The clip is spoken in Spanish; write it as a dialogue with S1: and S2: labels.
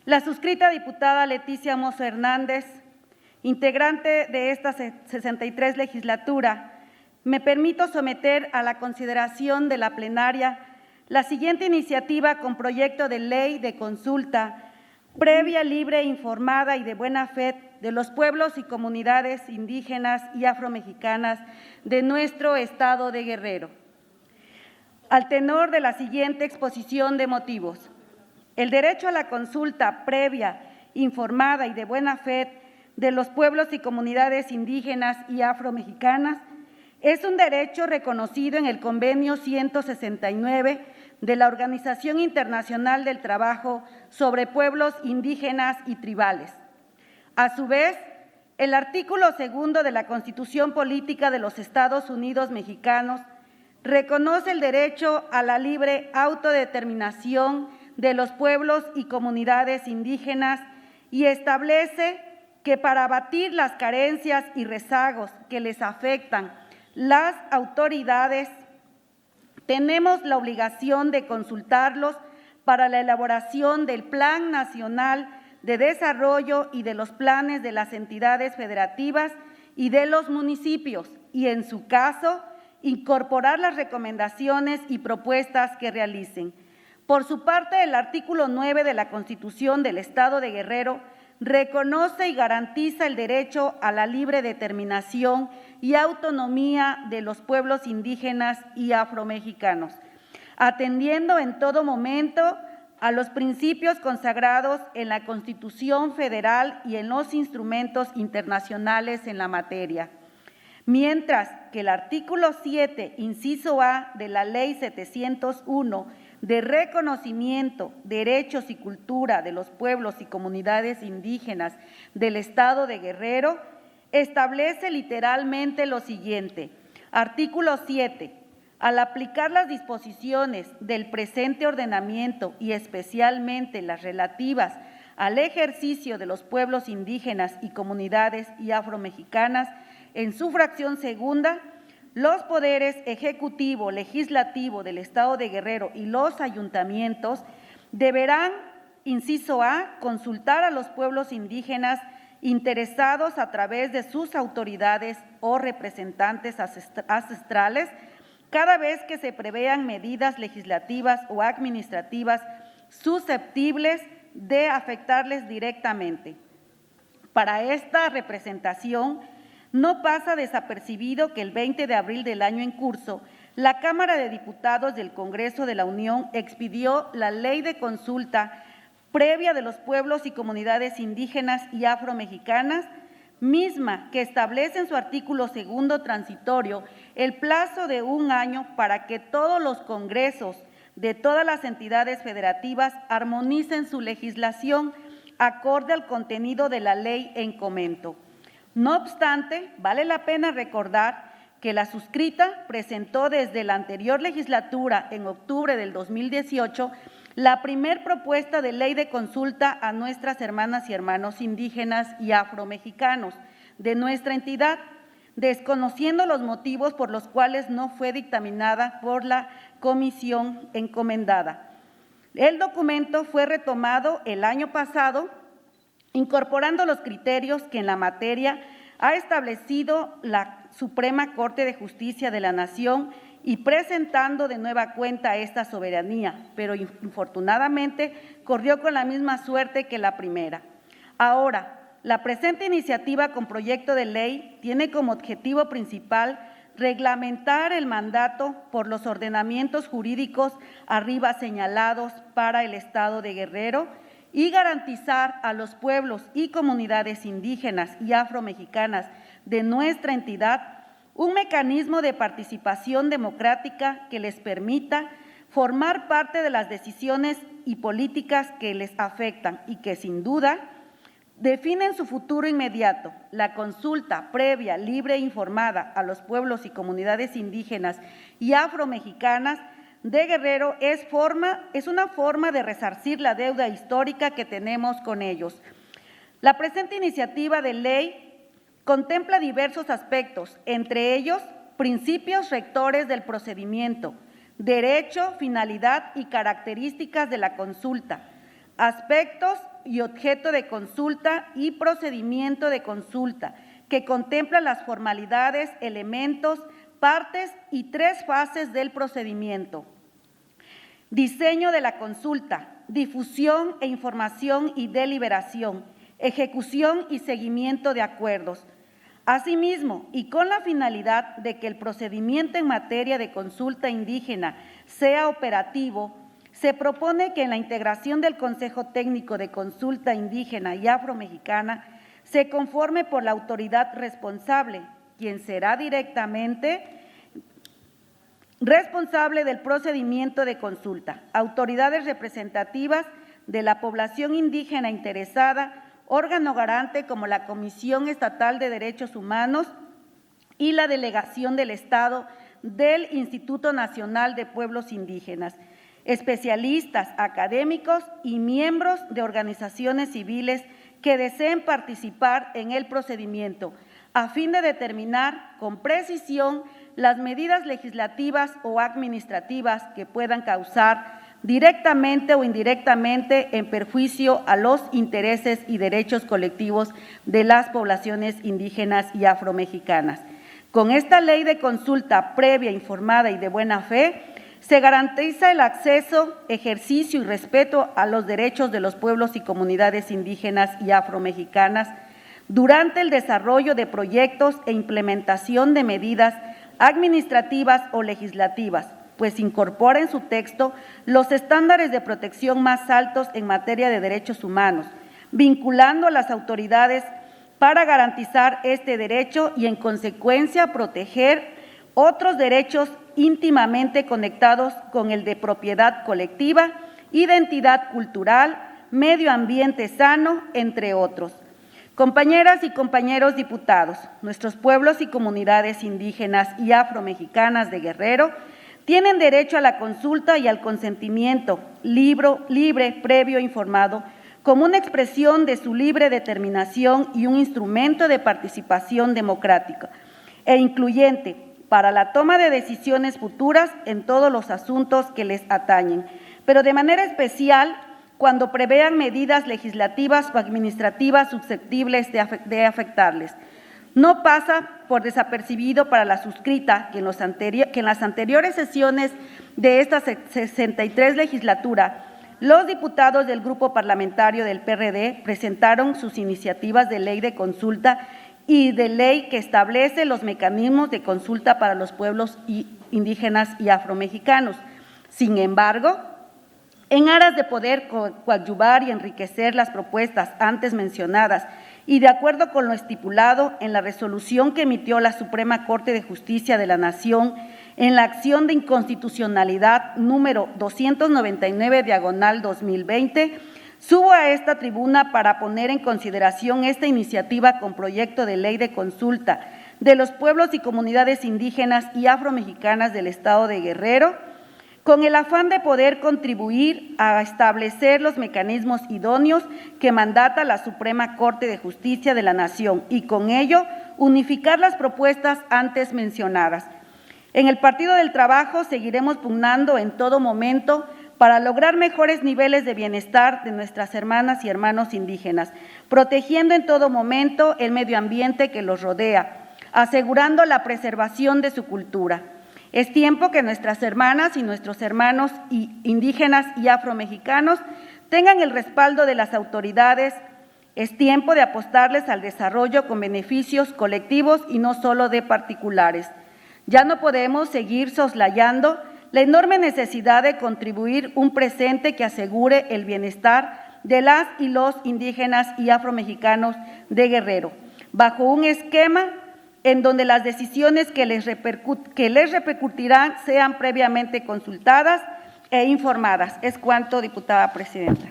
S1: La suscrita diputada Leticia Mozo Hernández, integrante de esta 63 legislatura, me permito someter a la consideración de la plenaria la siguiente iniciativa con proyecto de ley de consulta previa, libre, informada y de buena fe de los pueblos y comunidades indígenas y afromexicanas de nuestro Estado de Guerrero. Al tenor de la siguiente exposición de motivos. El derecho a la consulta previa, informada y de buena fe de los pueblos y comunidades indígenas y afromexicanas es un derecho reconocido en el Convenio 169 de la Organización Internacional del Trabajo sobre Pueblos Indígenas y Tribales. A su vez, el artículo 2 de la Constitución Política de los Estados Unidos Mexicanos reconoce el derecho a la libre autodeterminación de los pueblos y comunidades indígenas y establece que para abatir las carencias y rezagos que les afectan, las autoridades tenemos la obligación de consultarlos para la elaboración del Plan Nacional de Desarrollo y de los planes de las entidades federativas y de los municipios y, en su caso, incorporar las recomendaciones y propuestas que realicen. Por su parte, el artículo 9 de la Constitución del Estado de Guerrero reconoce y garantiza el derecho a la libre determinación y autonomía de los pueblos indígenas y afromexicanos, atendiendo en todo momento a los principios consagrados en la Constitución Federal y en los instrumentos internacionales en la materia. Mientras que el artículo 7, inciso A de la Ley 701 de reconocimiento, derechos y cultura de los pueblos y comunidades indígenas del Estado de Guerrero, establece literalmente lo siguiente. Artículo 7. Al aplicar las disposiciones del presente ordenamiento y especialmente las relativas al ejercicio de los pueblos indígenas y comunidades y afromexicanas en su fracción segunda, los poderes ejecutivo, legislativo del Estado de Guerrero y los ayuntamientos deberán, inciso A, consultar a los pueblos indígenas interesados a través de sus autoridades o representantes ancestrales cada vez que se prevean medidas legislativas o administrativas susceptibles de afectarles directamente. Para esta representación, no pasa desapercibido que el 20 de abril del año en curso, la Cámara de Diputados del Congreso de la Unión expidió la Ley de Consulta Previa de los Pueblos y Comunidades Indígenas y Afromexicanas, misma que establece en su artículo 2 transitorio el plazo de 1 año para que todos los congresos de todas las entidades federativas armonicen su legislación acorde al contenido de la ley en comento. No obstante, vale la pena recordar que la suscrita presentó desde la anterior legislatura, en octubre del 2018, la primer propuesta de ley de consulta a nuestras hermanas y hermanos indígenas y afromexicanos de nuestra entidad, desconociendo los motivos por los cuales no fue dictaminada por la comisión encomendada. El documento fue retomado el año pasado, incorporando los criterios que en la materia ha establecido la Suprema Corte de Justicia de la Nación y presentando de nueva cuenta esta soberanía, pero infortunadamente corrió con la misma suerte que la primera. Ahora, la presente iniciativa con proyecto de ley tiene como objetivo principal reglamentar el mandato por los ordenamientos jurídicos arriba señalados para el Estado de Guerrero y garantizar a los pueblos y comunidades indígenas y afromexicanas de nuestra entidad un mecanismo de participación democrática que les permita formar parte de las decisiones y políticas que les afectan y que, sin duda, definen su futuro inmediato. La consulta previa, libre e informada a los pueblos y comunidades indígenas y afromexicanas de Guerrero es una forma de resarcir la deuda histórica que tenemos con ellos. La presente iniciativa de ley contempla diversos aspectos, entre ellos principios rectores del procedimiento, derecho, finalidad y características de la consulta, aspectos y objeto de consulta y procedimiento de consulta, que contempla las formalidades, elementos, partes y 3 fases del procedimiento. Diseño de la consulta, difusión e información y deliberación, ejecución y seguimiento de acuerdos. Asimismo, y con la finalidad de que el procedimiento en materia de consulta indígena sea operativo, se propone que en la integración del Consejo Técnico de Consulta Indígena y Afromexicana se conforme por la autoridad responsable, quien será directamente responsable del procedimiento de consulta, autoridades representativas de la población indígena interesada, órgano garante como la Comisión Estatal de Derechos Humanos y la delegación del Estado del Instituto Nacional de Pueblos Indígenas, especialistas, académicos y miembros de organizaciones civiles que deseen participar en el procedimiento, a fin de determinar con precisión las medidas legislativas o administrativas que puedan causar directamente o indirectamente en perjuicio a los intereses y derechos colectivos de las poblaciones indígenas y afromexicanas. Con esta ley de consulta previa, informada y de buena fe, se garantiza el acceso, ejercicio y respeto a los derechos de los pueblos y comunidades indígenas y afromexicanas durante el desarrollo de proyectos e implementación de medidas administrativas o legislativas, pues incorpora en su texto los estándares de protección más altos en materia de derechos humanos, vinculando a las autoridades para garantizar este derecho y, en consecuencia, proteger otros derechos íntimamente conectados con el de propiedad colectiva, identidad cultural, medio ambiente sano, entre otros. Compañeras y compañeros diputados, nuestros pueblos y comunidades indígenas y afromexicanas de Guerrero tienen derecho a la consulta y al consentimiento libre, previo e informado, como una expresión de su libre determinación y un instrumento de participación democrática e incluyente para la toma de decisiones futuras en todos los asuntos que les atañen, pero de manera especial cuando prevean medidas legislativas o administrativas susceptibles de afectarles. No pasa por desapercibido para la suscrita que en las anteriores sesiones de esta 63 legislatura, los diputados del Grupo Parlamentario del PRD presentaron sus iniciativas de ley de consulta y de ley que establece los mecanismos de consulta para los pueblos indígenas y afromexicanos. Sin embargo, en aras de poder coadyuvar y enriquecer las propuestas antes mencionadas y de acuerdo con lo estipulado en la resolución que emitió la Suprema Corte de Justicia de la Nación en la acción de inconstitucionalidad número 299/2020, subo a esta tribuna para poner en consideración esta iniciativa con proyecto de ley de consulta de los pueblos y comunidades indígenas y afromexicanas del Estado de Guerrero, con el afán de poder contribuir a establecer los mecanismos idóneos que mandata la Suprema Corte de Justicia de la Nación y con ello unificar las propuestas antes mencionadas. En el Partido del Trabajo seguiremos pugnando en todo momento para lograr mejores niveles de bienestar de nuestras hermanas y hermanos indígenas, protegiendo en todo momento el medio ambiente que los rodea, asegurando la preservación de su cultura. Es tiempo que nuestras hermanas y nuestros hermanos indígenas y afromexicanos tengan el respaldo de las autoridades. Es tiempo de apostarles al desarrollo con beneficios colectivos y no solo de particulares. Ya no podemos seguir soslayando la enorme necesidad de contribuir un presente que asegure el bienestar de las y los indígenas y afromexicanos de Guerrero, bajo un esquema en donde las decisiones que les repercutirán sean previamente consultadas e informadas. Es cuanto, diputada presidenta.